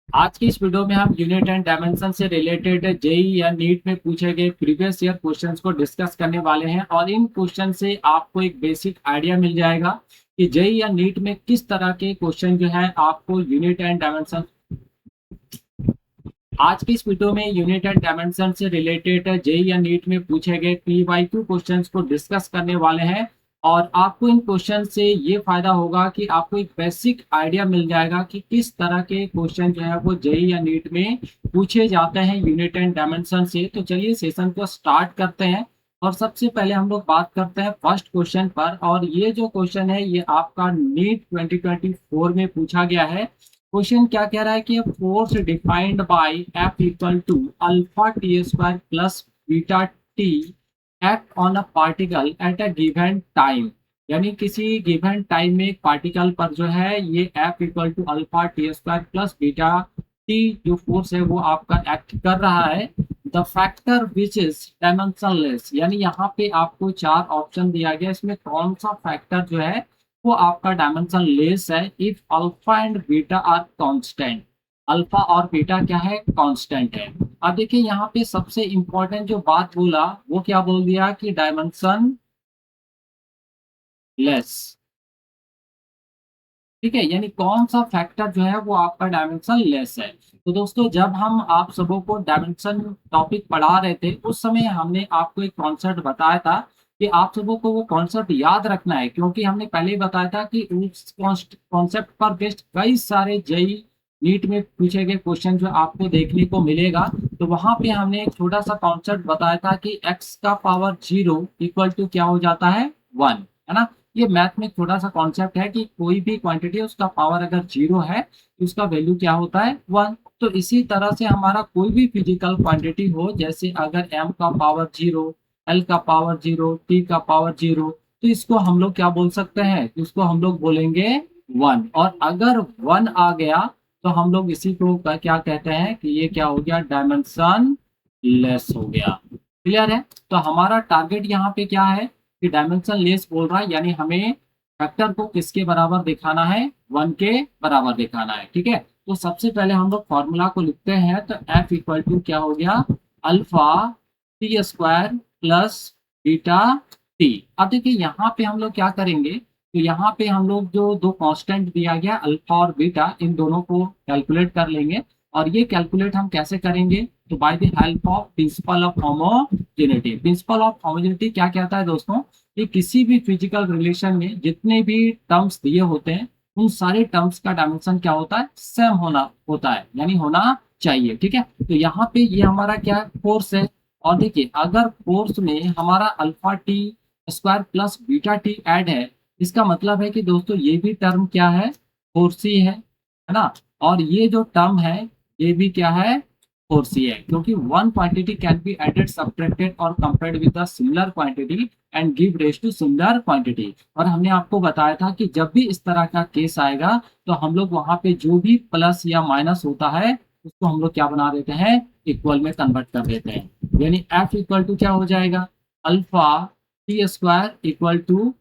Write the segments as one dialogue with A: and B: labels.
A: आज की इस वीडियो में हम यूनिट एंड डायमेंशन से रिलेटेड जेई या नीट में पूछे गए प्रीवियस ईयर क्वेश्चंस को डिस्कस करने वाले हैं और इन क्वेश्चन से आपको एक बेसिक आइडिया मिल जाएगा कि जेई या नीट में किस तरह के क्वेश्चन जो है आपको यूनिट एंड डायमेंशन। आज की इस वीडियो में यूनिट एंड डायमेंशन से रिलेटेड जेई या नीट में पूछे गए पीवाईक्यू क्वेश्चंस को डिस्कस करने वाले हैं और आपको इन क्वेश्चन से ये फायदा होगा कि आपको एक बेसिक आइडिया मिल जाएगा कि किस तरह के क्वेश्चन जो है वो जेई या नीट में पूछे जाते हैं यूनिट एंड डायमेंशन से। तो चलिए सेशन को स्टार्ट करते हैं और सबसे पहले हम लोग बात करते हैं फर्स्ट क्वेश्चन पर। और ये जो क्वेश्चन है ये आपका नीट 2024 में पूछा गया है। क्वेश्चन क्या कह रहा है कि force defined by F equal to alpha T square plus beta T act on a particle at a given time. यानी किसी गिवन टाइम में एक पार्टिकल पर जो है ये F equal to alpha T square plus beta T जो force है वो आपका एक्ट कर रहा है। The factor which is dimensionless, यानी यहाँ पे आपको चार ऑप्शन दिया गया, इसमें कौन सा फैक्टर जो है वो आपका डायमेंशन लेस है if alpha and beta are constant. Alpha और बीटा क्या है, कांस्टेंट है। अब देखिए यहाँ पे सबसे इंपॉर्टेंट जो बात बोला वो क्या बोल दिया कि डायमेंशन लेस। ठीक है, यानी कौन सा फैक्टर जो है वो आपका डायमेंशन लेस है। तो दोस्तों जब हम आप सबों को डायमेंशन टॉपिक पढ़ा रहे थे उस समय हमने आपको एक कॉन्सेप्ट बताया था कि आप सबों को वो कॉन्सेप्ट याद रखना है, क्योंकि हमने पहले ही बताया था कि उस कॉन्सेप्ट पर बेस्ड कई सारे जेई नीट में पूछे गए क्वेश्चन जो आपको देखने को मिलेगा। तो वहां पे हमने एक छोटा सा कॉन्सेप्ट बताया था कि x का पावर 0 इक्वल टू क्या हो जाता है, 1, है ना। ये मैथ में थोड़ा सा कॉन्सेप्ट है कि कोई भी क्वांटिटी उसका पावर अगर 0 है तो उसका वैल्यू क्या होता है, 1। तो इसी तरह से हमारा कोई भी फिजिकल क्वांटिटी हो, जैसे अगर m का पावर 0, l का पावर 0, t का पावर 0, तो इसको हम लोग क्या बोल सकते हैं, इसको हम लोग बोलेंगे 1। और अगर 1 आ गया तो हम लोग इसी को क्या कहते हैं कि ये क्या हो गया, डायमेंशन लेस हो गया। क्लियर है। तो हमारा टारगेट यहाँ पे क्या है कि डायमेंशन लेस बोल रहा है, यानी हमें फैक्टर को किसके बराबर दिखाना है, 1 के बराबर दिखाना है। ठीक है, तो सबसे पहले हम लोग फॉर्मूला को लिखते हैं। तो एफ इक्वल टू क्या हो गया, alpha T square plus beta T. अब देखिए यहाँ पे हम लोग क्या करेंगे, तो यहाँ पे हम लोग जो दो कांस्टेंट दिया गया अल्फा और बीटा, इन दोनों को कैलकुलेट कर लेंगे। और ये कैलकुलेट हम कैसे करेंगे, तो by the help of principle of homogeneity. Principle of homogeneity क्या कहता है दोस्तों, कि किसी भी फिजिकल रिलेशन में जितने भी टर्म्स दिए होते हैं उन सारे टर्म्स का डायमेंशन क्या होता है, सेम होना होता है, यानी होना चाहिए। ठीक है, तो यहाँ पे ये हमारा क्या फोर्स है। और देखिए अगर फोर्स में हमारा alpha T square plus beta T add है, इसका मतलब है कि दोस्तों ये भी टर्म क्या है, फोर्स ही है ना। और ये जो टर्म है ये भी क्या है, फोर्स ही है, क्योंकि one quantity can be added subtracted और compared with a similar quantity and give rise to similar quantity. और हमने आपको बताया था कि जब भी इस तरह का केस आएगा तो हम लोग वहां पे जो भी प्लस या माइनस होता है उसको हम लोग क्या बना देते हैं, इक्वल में कन्वर्ट कर देते हैं। यानी एफ इक्वल टू क्या हो जाएगा, alpha T square equal to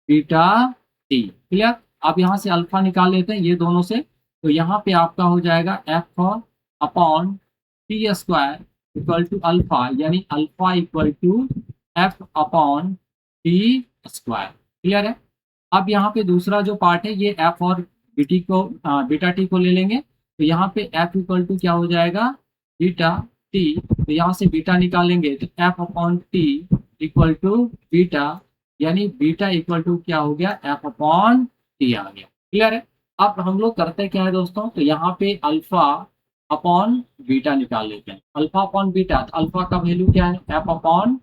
A: beta T. Clear. अब यहाँ से अल्फा निकाल लेते हैं ये दोनों से, तो यहाँ पे आपका हो जाएगा F upon T square equal to alpha, यानी alpha equal to F upon T square. Clear है। अब यहाँ पे दूसरा जो पार्ट है ये एफ और बीटी को बीटा टी को ले लेंगे। तो यहाँ पे एफ इक्वल टू क्या हो जाएगा, बीटा टी। तो यहाँ से बीटा निकालेंगे तो F upon T equal to beta, यानी बीटा इक्वल टू क्या हो गया, एफ अपॉन टी आ गया। क्लियर है। अब हम लोग करते क्या है दोस्तों, तो यहाँ पे अल्फा अपॉन बीटा निकाल लेते हैं। अल्फा अपॉन बीटा, तो अल्फा का वैल्यू क्या है, एफ अपॉन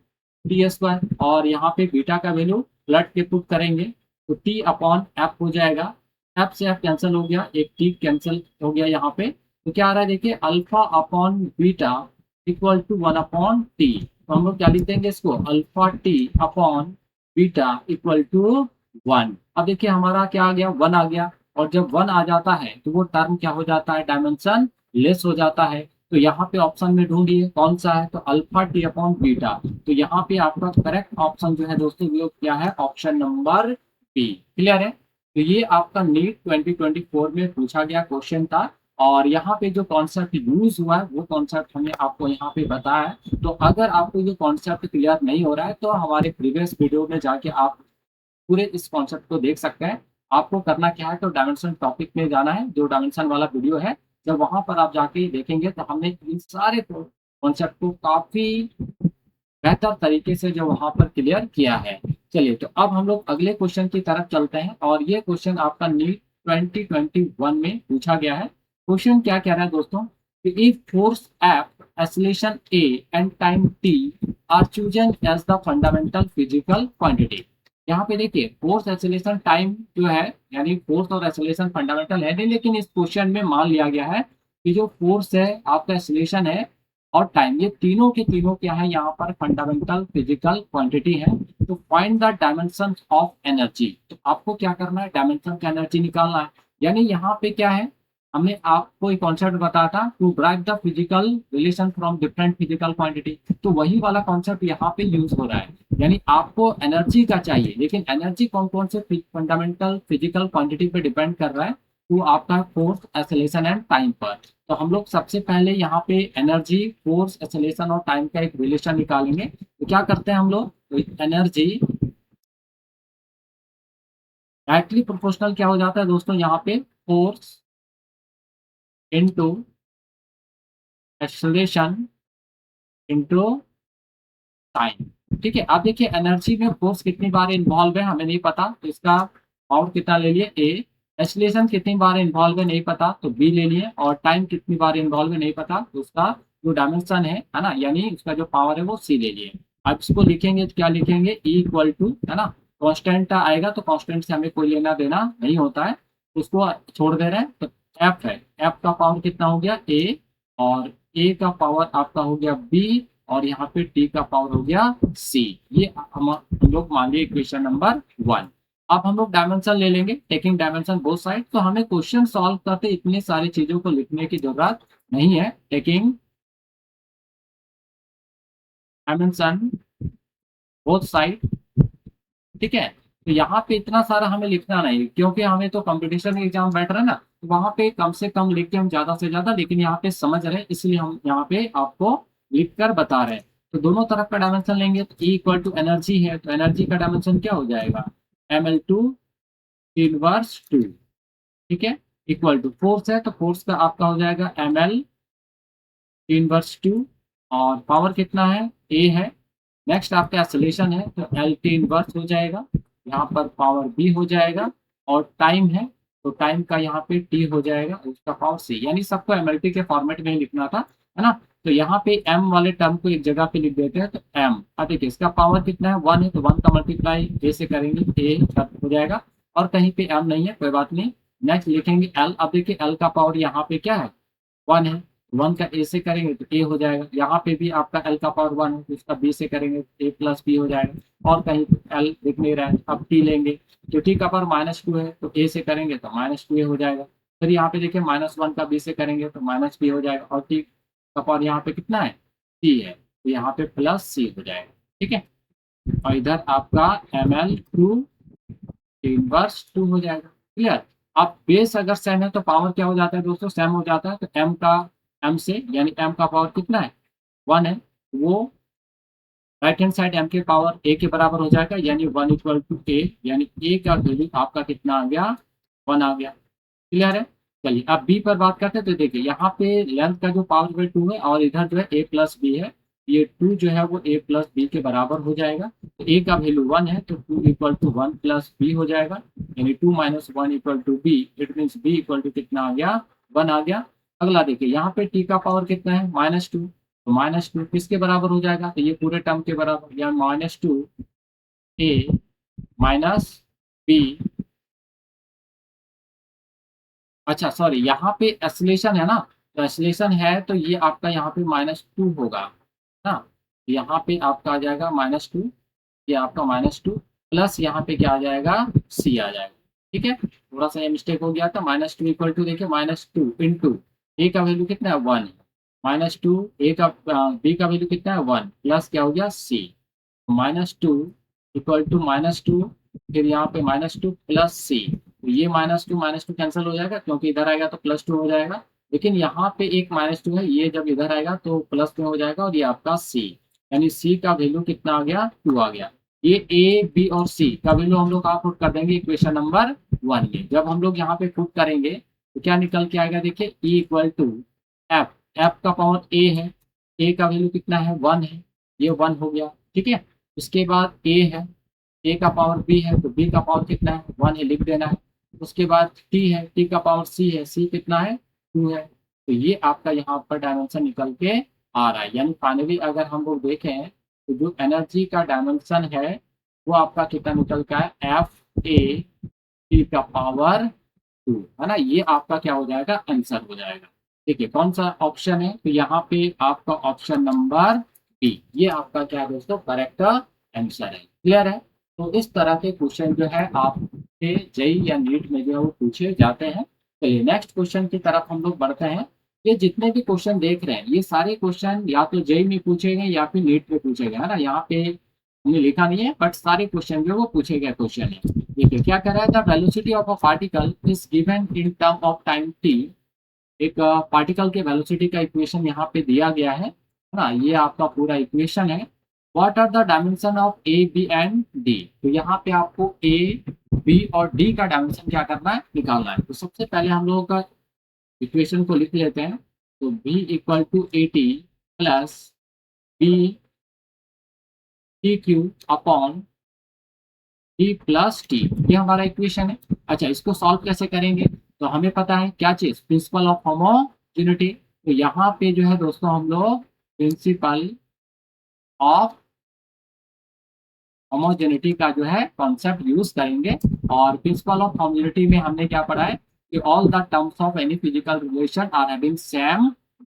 A: टी स्क्वायर, और यहाँ पे बीटा का वैल्यू पलट के पुट करेंगे तो टी अपॉन एफ हो जाएगा। एफ से एफ कैंसिल हो गया, एक टी कैंसिल हो गया यहाँ पे। तो क्या आ रहा है देखिए, alpha upon beta equal to 1 upon T. तो हम लोग क्या लिख देंगे इसको, alpha T upon beta equal to 1। अब देखिए हमारा क्या आ गया, 1 आ गया। और जब 1 आ जाता है तो वो टर्म क्या हो जाता है, डायमेंशन लेस हो जाता है। तो यहाँ पे ऑप्शन में ढूंढिए कौन सा है, तो अल्फा टी अपॉन बीटा। तो यहाँ पे आपका करेक्ट ऑप्शन जो है दोस्तों वो क्या है, ऑप्शन नंबर बी। क्लियर है। तो ये आपका नीट 2024 में पूछा गया क्वेश्चन था और यहाँ पे जो कॉन्सेप्ट यूज हुआ है वो कॉन्सेप्ट हमने आपको यहाँ पे बताया है। तो अगर आपको ये कॉन्सेप्ट क्लियर नहीं हो रहा है तो हमारे प्रीवियस वीडियो में जाके आप पूरे इस कॉन्सेप्ट को देख सकते हैं। आपको करना क्या है, तो डायमेंशन टॉपिक में जाना है, जो डायमेंशन वाला वीडियो है। जब वहां पर आप जाके देखेंगे तो हमने इन सारे कॉन्सेप्ट को काफी बेहतर तरीके से जो वहां पर क्लियर किया है। चलिए, तो अब हम लोग अगले क्वेश्चन की तरफ चलते हैं और ये क्वेश्चन आपका नीट 2021 में पूछा गया है। क्वेश्चन क्या कह रहा है दोस्तों, if force F, acceleration A and time T are chosen as the fundamental physical quantity. यहाँ पे देखिए, फोर्स, एक्सेलरेशन, टाइम जो है, यानी फोर्स और एक्सेलरेशन फंडामेंटल है नहीं, लेकिन इस क्वेश्चन में मान लिया गया है कि जो फोर्स है, आपका एक्सेलरेशन है और टाइम, ये तीनों के तीनों क्या है, यहाँ पर फंडामेंटल फिजिकल क्वांटिटी है। तो find the dimension of energy. तो आपको क्या करना है, डायमेंशन का एनर्जी निकालना है। यानी यहाँ पे क्या है, हमने आपको एक कॉन्सेप्ट बताया था, to drive the physical relation from different physical quantity. तो वही वाला कॉन्सेप्ट यहाँ पे यूज हो रहा है। यानी आपको एनर्जी का चाहिए, लेकिन एनर्जी कौन कौन से फंडामेंटल फिजिकल क्वांटिटी पे डिपेंड कर रहा है, तो आपका फोर्स, एक्सेलरेशन एंड टाइम पर। तो हम लोग सबसे पहले यहाँ पे एनर्जी, फोर्स, एक्सेलरेशन और टाइम का एक रिलेशन निकालेंगे। तो क्या करते हैं हम लोग, तो एनर्जी डायरेक्टली प्रोपोर्शनल क्या हो जाता है दोस्तों, यहाँ पे force into acceleration into time. ठीक है, अब देखिए एनर्जी में फोर्स कितनी बार इन्वॉल्व है हमें नहीं पता, तो इसका पावर कितना ले लिए, ए। एक्सेलरेशन कितनी बार इन्वॉल्व है नहीं पता, तो बी ले लिए। और टाइम कितनी बार इन्वॉल्व है नहीं पता, तो उसका जो डायमेंशन है ना, यानी उसका जो पावर है वो सी ले लिए। अब इसको लिखेंगे तो क्या लिखेंगे, ई इक्वल टू, है ना, कांस्टेंट आएगा तो कांस्टेंट से हमें कोई लेना देना नहीं होता है, उसको छोड़ दे रहे हैं। तो एफ है, एफ का पावर कितना हो गया, ए। और ए का पावर आपका हो गया बी। और यहाँ पे टी का पावर हो गया सी। ये हम लोग मान लिए इक्वेशन नंबर 1। अब हम लोग डायमेंशन ले लेंगे, टेकिंग डायमेंशन बोथ साइड। तो हमें क्वेश्चन सॉल्व करते इतनी सारी चीजों को लिखने की जरूरत नहीं है। टेकिंग डायमेंशन बोथ साइड, ठीक है। तो यहाँ पे इतना सारा हमें लिखना नहीं, क्योंकि हमें तो कंपटीशन एग्जाम बैठ रहा है ना, तो वहां पे कम से कम लिख के हम ज्यादा से ज्यादा, लेकिन यहाँ पे समझ रहे हैं इसलिए हम यहाँ पे आपको लिख कर बता रहे हैं। तो दोनों तरफ का डायमेंशन लेंगे, तो ई इक्वल टू एनर्जी है, तो एनर्जी का डायमेंशन क्या हो जाएगा, ml2 इनवर्स 2। ठीक है, इक्वल टू फोर्स है, तो फोर्स का आपका हो जाएगा ml इनवर्स 2। और पावर कितना है, ए है। नेक्स्ट आपका एक्सेलरेशन है, तो एल टी इनवर्स हो जाएगा, यहाँ पर पावर बी हो जाएगा। और टाइम है, तो टाइम का यहाँ पे टी हो जाएगा, उसका पावर सी। यानी सबको एमएलटी के फॉर्मेट में ही लिखना था, है ना। तो यहाँ पे एम वाले टर्म को एक जगह पे लिख देते हैं, तो एम। अब देखिए इसका पावर कितना है, 1 है, तो 1 का मल्टीप्लाई ए से करेंगे, ए हो जाएगा। और कहीं पे एम नहीं है, कोई बात नहीं। नेक्स्ट लिखेंगे एल। अब देखिए एल का पावर यहाँ पे क्या है, 1 है। 1 का ए से करेंगे तो ए हो जाएगा। यहाँ पे भी आपका एल का पावर 1 है, तो इसका बी से करेंगे तो ए प्लस बी हो जाएगा। और कहीं एल दिख नहीं रहा है, अब टी लेंगे, तो टी का पावर -2 है, तो ए से करेंगे तो -2 हो जाएगा। फिर यहाँ पे देखिए -1 का बी से करेंगे तो -बी हो जाएगा। और टी का पावर यहाँ पे कितना है, सी है, तो यहाँ पे प्लस सी हो जाएगा। ठीक है, और इधर आपका ml2 इनवर्स 2 हो जाएगा। क्लियर। अब बेस अगर सेम है तो पावर क्या हो जाता है दोस्तों, सेम हो जाता है। तो एम का एम से, यानी एम का पावर कितना है, 1 है, वो राइट हैंड साइड एम के पावर ए के बराबर हो जाएगा, यानी 1 इक्वल टू ए। यानी ए का वैल्यू आपका कितना आ गया, 1 आ गया। क्लियर है। चलिए अब बी पर बात करते हैं। तो देखिए यहाँ पे लेंथ का जो पावर जो है 2 है, और इधर जो है ए प्लस बी है। ये 2 जो है वो ए प्लस बी के बराबर हो जाएगा। तो ए का वैल्यू 1 है, तो 2 इक्वल टू 1 प्लस बी हो जाएगा, यानी 2 minus 1 equal to B. It means B equal to कितना आ गया, 1 आ गया। अगला देखिए यहाँ पे टी का पावर कितना है, -2। तो -2 किसके बराबर हो जाएगा, तो ये पूरे टर्म के बराबर, या -2 ए माइनस बी। अच्छा सॉरी, यहाँ पे एक्सलेशन है ना, तो एक्सलेशन है तो ये आपका यहाँ पे -2 होगा ना। यहाँ पे आपका आ जाएगा -2, ये आपका -2 प्लस यहाँ पे क्या आ जाएगा, सी आ जाएगा। ठीक है, थोड़ा सा ये मिस्टेक हो गया था। -2 इक्वल टू देखिए -2 इंटू ए का वैल्यू कितना है, 1 है। -2 ए का बी का वैल्यू कितना है, 1 प्लस क्या हो गया, सी। -2 इक्वल टू -2, फिर यहाँ पे -2 प्लस सी। तो ये -2 -2 कैंसिल हो जाएगा, क्योंकि इधर आएगा तो +2 हो जाएगा। लेकिन यहाँ पे एक -2 है, ये जब इधर आएगा तो प्लस में हो जाएगा और ये आपका सी, यानी सी का वैल्यू कितना आ गया, 2 आ गया। ये ए, बी और सी का वैल्यू हम लोग कहाँ पुट कर देंगे, इक्वेशन नंबर 1 में। जब हम लोग यहाँ पे पुट करेंगे तो क्या निकल के आएगा, देखिए E equal to F, F का पावर ए है, ए का वैल्यू कितना है, 1 है, ये 1 हो गया, ठीक है। उसके बाद ए है, ए का पावर बी है, तो बी का पावर कितना है, 1 है, लिख देना है। उसके बाद टी है, टी का पावर सी है, सी कितना है, 2 है। तो ये आपका यहाँ पर डायमेंशन निकल के आ रहा है। यानी फाइनली अगर हम लोग देखें तो जो एनर्जी का डायमेंशन है वो आपका कितना निकल का है, एफ ए टी का पावर 2, है ना। ये आपका क्या हो जाएगा, आंसर हो जाएगा। ठीक है, कौन सा ऑप्शन है, तो यहाँ पे आपका ऑप्शन नंबर बी, ये आपका क्या है दोस्तों, करेक्ट आंसर है। क्लियर है। तो इस तरह के क्वेश्चन जो है आपके जेई या नीट में जो है वो पूछे जाते हैं। चलिए नेक्स्ट क्वेश्चन की तरफ हम लोग बढ़ते हैं। ये जितने भी क्वेश्चन देख रहे हैं ये सारे क्वेश्चन या तो जेई में पूछे गए या फिर नीट में पूछे गए, है ना। यहाँ पे हमने लिखा नहीं है बट सारे क्वेश्चन जो वो पूछे गए क्वेश्चन है। देखिए क्या कह रहा है, the velocity of a particle is given in term of time T. एक पार्टिकल के वेलोसिटी का इक्वेशन यहाँ पे दिया गया है ना, ये आपका पूरा इक्वेशन है। What are the dimension of A, B and D. तो यहाँ पे आपको ए, बी और डी का डायमेंशन क्या करना है, निकालना है। तो सबसे पहले हम लोगों का इक्वेशन को लिख लेते हैं। तो v equal to A T plus B T Q upon D plus T, ये हमारा इक्वेशन है। अच्छा, इसको सॉल्व कैसे करेंगे, तो हमें पता है क्या चीज, प्रिंसिपल ऑफ होमोजेनिटी। तो यहाँ पे जो है दोस्तों हम लोग प्रिंसिपल ऑफ होमोजेनिटी का जो है कॉन्सेप्ट यूज करेंगे। और प्रिंसिपल ऑफ होमोजेनिटी में हमने क्या पढ़ा है कि all the terms of any physical relation are having same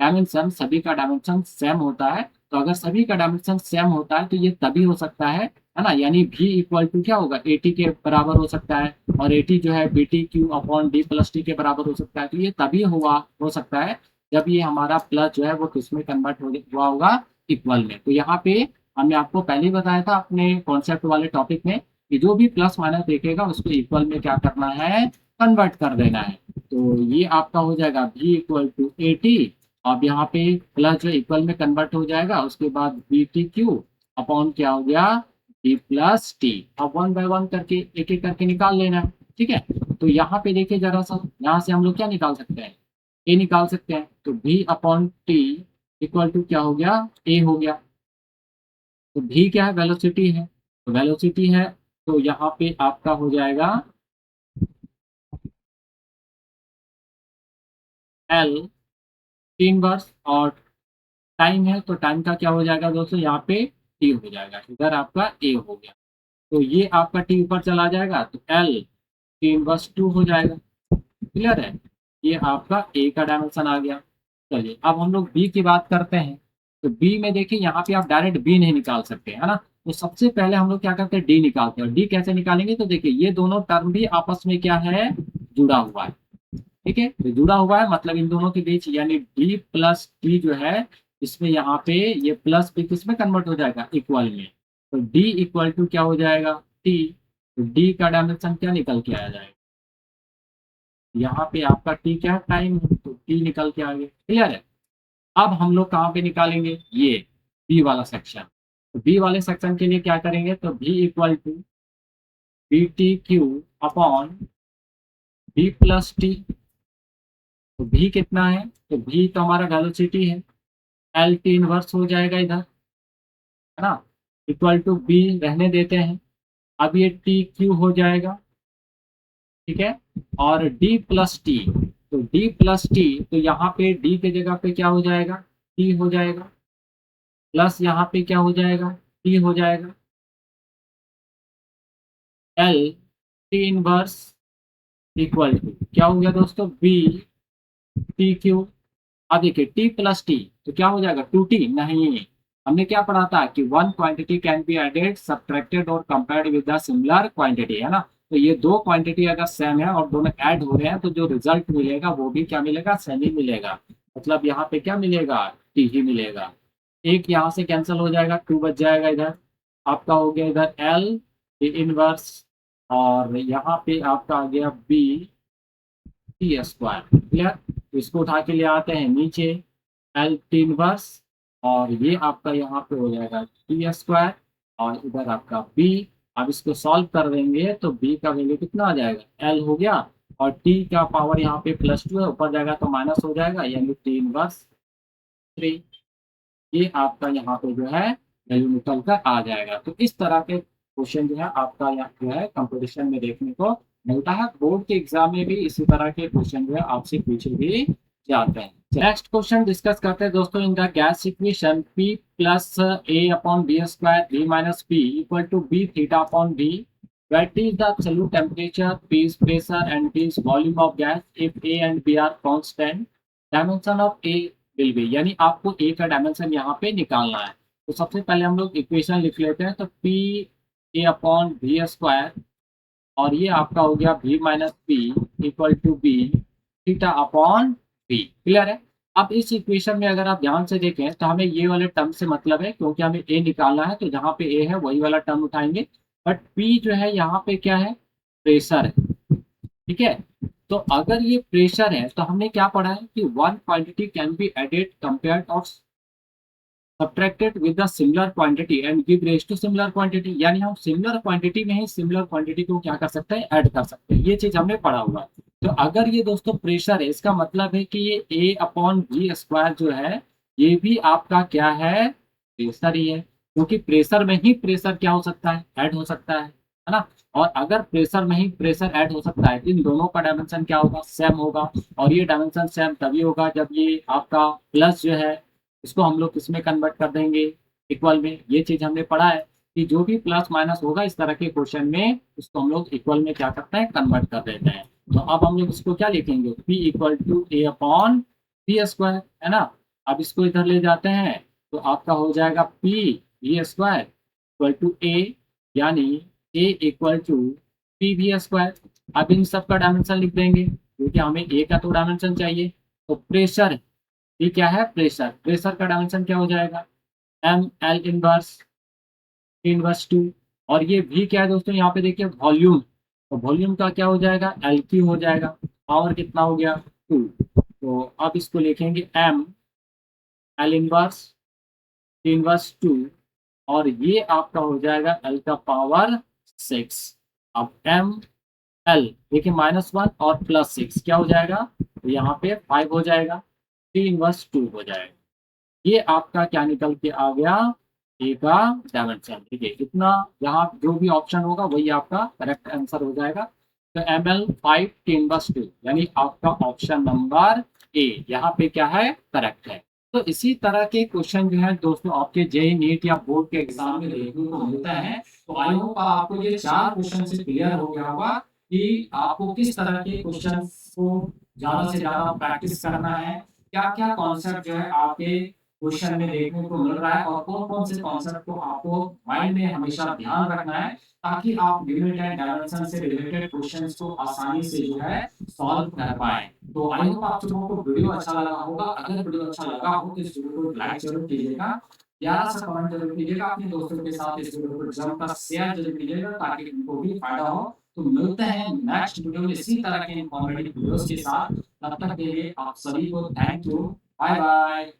A: dimension, सभी का डायमेंशन सेम होता है। तो अगर सभी का डायमेंशन सेम होता है तो ये तभी हो सकता है ना। यानी v इक्वल टू क्या होगा, ए टी के बराबर हो सकता है, और ए टी जो है B T Q upon D plus T के बराबर हो सकता है। तो ये तभी हो सकता है जब ये हमारा प्लस जो है वो किसमें कन्वर्ट हुआ होगा, इक्वल में। तो यहाँ पे हमने आपको पहले ही बताया था अपने कॉन्सेप्ट वाले टॉपिक में कि जो भी प्लस माइनस देखेगा उसको इक्वल में क्या करना है, कन्वर्ट कर देना है। तो ये आपका हो जाएगा v equal to A T, अब यहाँ पे प्लस जो इक्वल में कन्वर्ट हो जाएगा, उसके बाद बी टी क्यू अपॉन क्या हो गया, डी प्लस टी। अब 1 बाय 1 करके एक एक करके निकाल लेना है, ठीक है। तो यहाँ पे देखिए जरा सा, यहाँ से हम लोग क्या निकाल सकते हैं, ए निकाल सकते हैं। तो v upon T equal to क्या हो गया, ए हो गया। तो v क्या है, वेलोसिटी है, तो वेलोसिटी है तो यहाँ पे आपका हो जाएगा एल टी इनवर्स, और टाइम है तो टाइम का क्या हो जाएगा दोस्तों, यहाँ पे टी हो जाएगा, इधर आपका ए हो गया। तो ये आपका टी ऊपर चला जाएगा तो एल टी इनवर्स 2 हो जाएगा। क्लियर है, ये आपका ए का डायमेंशन आ गया। चलिए अब हम लोग बी की बात करते हैं। तो बी में देखिए यहाँ पे आप डायरेक्ट बी नहीं निकाल सकते, है ना। तो सबसे पहले हम लोग क्या करते हैं, डी निकालते हैं। डी कैसे निकालेंगे, तो देखिए ये दोनों टर्म भी आपस में क्या है, जुड़ा हुआ है। ठीक है, तो जुड़ा हुआ है मतलब इन दोनों के बीच, यानी डी प्लस टी जो है इसमें यहाँ पे ये प्लस भी किसमें कन्वर्ट हो जाएगा, इक्वल में। तो डी इक्वल टू क्या हो जाएगा, टी। तो डी का डायमेंशन क्या निकल के आ जाएगा, यहाँ पे आपका टी क्या है, टाइम है, तो टी निकल के आ गया। क्लियर है। अब हम लोग कहाँ पे निकालेंगे, ये बी वाला सेक्शन। तो बी वाले सेक्शन के लिए क्या करेंगे, तो B equal to B T Q upon B plus T. तो भी कितना है, तो भी तो हमारा वेलोसिटी है, एल टी इनवर्स हो जाएगा इधर, है ना। इक्वल टू बी रहने देते हैं, अब ये टी क्यू हो जाएगा, ठीक है। और डी प्लस टी, तो डी प्लस टी तो यहाँ पे डी के जगह पे क्या हो जाएगा, टी हो जाएगा, प्लस यहाँ पे क्या हो जाएगा, टी हो जाएगा। L T inverse equal to क्या हो गया दोस्तों, बी टी क्यू। अब देखिए टी प्लस टी तो क्या हो जाएगा, 2t। नहीं, हमने क्या पढ़ा था कि one quantity can be added subtracted और compared with the similar quantity, है ना। तो ये दो क्वांटिटी अगर सेम है और दोनों ऐड हो रहे हैं तो जो रिजल्ट मिलेगा वो भी क्या मिलेगा, सेम ही मिलेगा। मतलब यहाँ पे क्या मिलेगा, टी ही मिलेगा। एक यहाँ से कैंसिल हो जाएगा, 2 बच जाएगा इधर, आपका हो गया इधर एल टी इनवर्स, और यहाँ पे आपका आ गया बी टी स्क्वायर। क्लियर। इसको उठा के ले आते हैं नीचे, एल टी इनवर्स, और ये आपका यहाँ पे हो जाएगा टी स्क्वायर, और इधर आपका बी। अब इसको सॉल्व कर देंगे तो बी का वैल्यू कितना आ जाएगा, एल हो गया, और टी का पावर यहाँ पे +2 है, ऊपर जाएगा तो माइनस हो जाएगा, यानी टी इनवर्स 3। ये आपका यहाँ पे जो है वैल्यू निकल कर आ जाएगा। तो इस तरह के क्वेश्चन जो है आपका यहाँ जो है कंपटीशन में देखने को मिलता है। बोर्ड के एग्जाम में भी इसी तरह के क्वेश्चन जो है आपसे पूछे भी जाते हैं। नेक्स्ट क्वेश्चन डिस्कस करते हैं दोस्तों। In the gas equation P plus A upon B square B minus P equal to B theta upon D, where T is the absolute temperature, P is pressure and T is volume of gas. If A and B are constant, dimension of A will be, यानी आपको A का dimension यहाँ पे निकालना है। तो सबसे पहले हम लोग इक्वेशन लिख लेते हैं। तो P A upon B square, और ये आपका हो गया B minus P equal to B theta upon B। Clear है। अब इस इक्वेशन में अगर आप ध्यान से देखें तो हमें ये वाले टर्म से मतलब है, क्योंकि हमें A निकालना है, तो जहाँ पे A है वही वाला टर्म उठाएंगे। बट P जो है यहाँ पे क्या है, प्रेशर है। ठीक है। तो अगर ये प्रेशर है तो हमने क्या पढ़ा है कि one quantity can be added, compared और subtracted with the similar quantity and give rise to similar quantity, यानी हम सिमिलर क्वांटिटी में ही सिमिलर क्वांटिटी को क्या कर सकते हैं, ऐड कर सकते हैं। ये चीज हमने पढ़ा हुआ है। तो अगर ये दोस्तों प्रेशर है, इसका मतलब है कि ये A अपॉन बी स्क्वायर जो है, ये भी आपका क्या है, प्रेशर ही है, क्योंकि प्रेशर में ही प्रेशर क्या हो सकता है, ऐड हो सकता है ना। और अगर प्रेशर में ही प्रेशर ऐड हो सकता है, इन दोनों का डायमेंशन क्या होगा, सेम होगा। और ये डायमेंशन सेम तभी होगा जब ये आपका प्लस जो है, इसको हम लोग किसमें कन्वर्ट कर देंगे, इक्वल में। ये चीज हमने पढ़ा है कि जो भी प्लस माइनस होगा इस तरह के क्वेश्चन में, उसको हम लोग इक्वल में क्या करते हैं, कन्वर्ट कर देते हैं। तो अब हम लोग इसको क्या लिखेंगे, P equal to A upon B square, है ना। अब इसको इधर ले जाते हैं तो आपका हो जाएगा P B square equal to A, यानी A equal to P B square. अब इन सब का डायमेंशन लिख देंगे, क्योंकि हमें A का तो डायमेंशन चाहिए। तो प्रेशर, ये क्या है, प्रेशर, प्रेशर का डायमेंशन क्या हो जाएगा, एम एल इनवर्स इनवर्स 2। और ये भी क्या है दोस्तों, यहाँ पे देखिए वॉल्यूम, तो वॉल्यूम का क्या हो जाएगा, एल क्यू हो जाएगा। पावर कितना हो गया, 2। तो अब इसको लिखेंगे एम एल इनवर्स इनवर्स 2, और ये आपका हो जाएगा एल का पावर 6। अब एम एल देखिए -1 और +6 क्या हो जाएगा, तो यहाँ पे 5 हो जाएगा, टी इनवर्स 2 हो जाएगा। ये आपका क्या निकल के आ गया, ए का डायमेंशन। ठीक है, इतना यहाँ जो भी ऑप्शन होगा वही आपका करेक्ट आंसर हो जाएगा। तो एम एल 5 टी इनवर्स 2, यानी आपका ऑप्शन नंबर ए यहाँ पे क्या है, करेक्ट है। तो इसी तरह के क्वेश्चन जो है दोस्तों आपके जेईई नीट या बोर्ड के एग्जाम में देखने को मिलता है। तो आई होप आपको ये 4 क्वेश्चन से क्लियर हो गया होगा कि आपको किस तरह के क्वेश्चन को ज्यादा से ज्यादा प्रैक्टिस करना है, क्या क्या कॉन्सेप्ट जो है आपके क्वेश्चन में देखने को मिल रहा है, और कौन कौन से कॉन्सेप्ट को आपको माइंड में हमेशा ध्यान रखना है, ताकि आप लिमिट एंड डायमेंशन से रिलेटेड क्वेश्चंस को आसानी से जो है सॉल्व कर पाए। तो आई होप आप लोगों को वीडियो अच्छा लगा होगा। अगर वीडियो अच्छा लगा हो तो इस वीडियो को लाइक जरूर कीजिएगा, प्यारा सा कमेंट जरूर कीजिएगा, अपने दोस्तों के साथ इस वीडियो को जमकर शेयर जरूर कीजिएगा, ताकि उनको भी फायदा हो। तो मिलते हैं नेक्स्ट वीडियो में इसी तरह के इंफॉर्मेटिव वीडियोस के साथ। तब तक के लिए आप सभी को थैंक यू, बाय बाय।